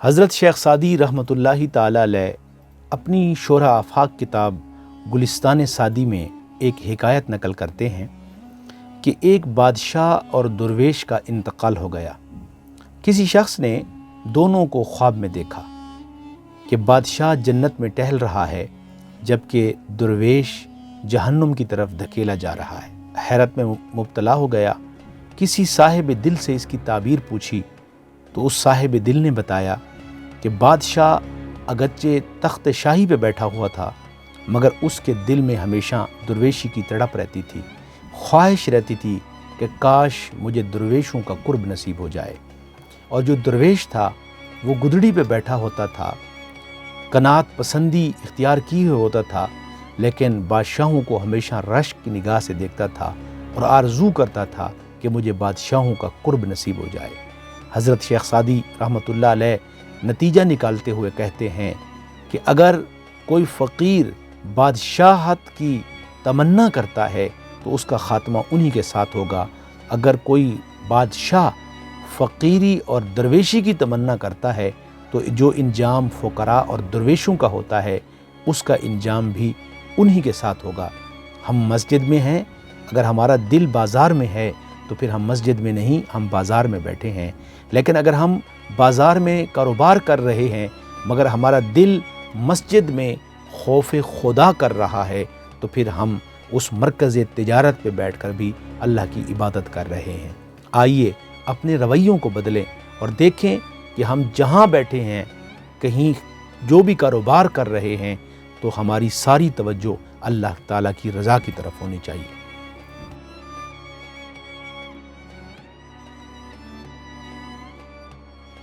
حضرت شیخ سعدی رحمۃ اللہ تعالی علیہ اپنی شرح آفاق کتاب گلستان سعدی میں ایک حکایت نقل کرتے ہیں کہ ایک بادشاہ اور درویش کا انتقال ہو گیا۔ کسی شخص نے دونوں کو خواب میں دیکھا کہ بادشاہ جنت میں ٹہل رہا ہے جبکہ درویش جہنم کی طرف دھکیلا جا رہا ہے۔ حیرت میں مبتلا ہو گیا، کسی صاحب دل سے اس کی تعبیر پوچھی تو اس صاحب دل نے بتایا کہ بادشاہ اگرچہ تخت شاہی پہ بیٹھا ہوا تھا مگر اس کے دل میں ہمیشہ درویشی کی تڑپ رہتی تھی، خواہش رہتی تھی کہ کاش مجھے درویشوں کا قرب نصیب ہو جائے۔ اور جو درویش تھا وہ گدڑی پہ بیٹھا ہوتا تھا، قناعت پسندی اختیار کیے ہوئے ہوتا تھا، لیکن بادشاہوں کو ہمیشہ رشک کی نگاہ سے دیکھتا تھا اور آرزو کرتا تھا کہ مجھے بادشاہوں کا قرب نصیب ہو جائے۔ حضرت شیخ سعدی رحمۃ اللہ علیہ نتیجہ نکالتے ہوئے کہتے ہیں کہ اگر کوئی فقیر بادشاہت کی تمنا کرتا ہے تو اس کا خاتمہ انہی کے ساتھ ہوگا، اگر کوئی بادشاہ فقیری اور درویشی کی تمنا کرتا ہے تو جو انجام فقراء اور درویشوں کا ہوتا ہے اس کا انجام بھی انہی کے ساتھ ہوگا۔ ہم مسجد میں ہیں، اگر ہمارا دل بازار میں ہے تو پھر ہم مسجد میں نہیں، ہم بازار میں بیٹھے ہیں، لیکن اگر ہم بازار میں کاروبار کر رہے ہیں مگر ہمارا دل مسجد میں خوف خدا کر رہا ہے تو پھر ہم اس مرکز تجارت پہ بیٹھ کر بھی اللہ کی عبادت کر رہے ہیں۔ آئیے اپنے رویوں کو بدلیں اور دیکھیں کہ ہم جہاں بیٹھے ہیں، کہیں جو بھی کاروبار کر رہے ہیں تو ہماری ساری توجہ اللہ تعالیٰ کی رضا کی طرف ہونی چاہیے۔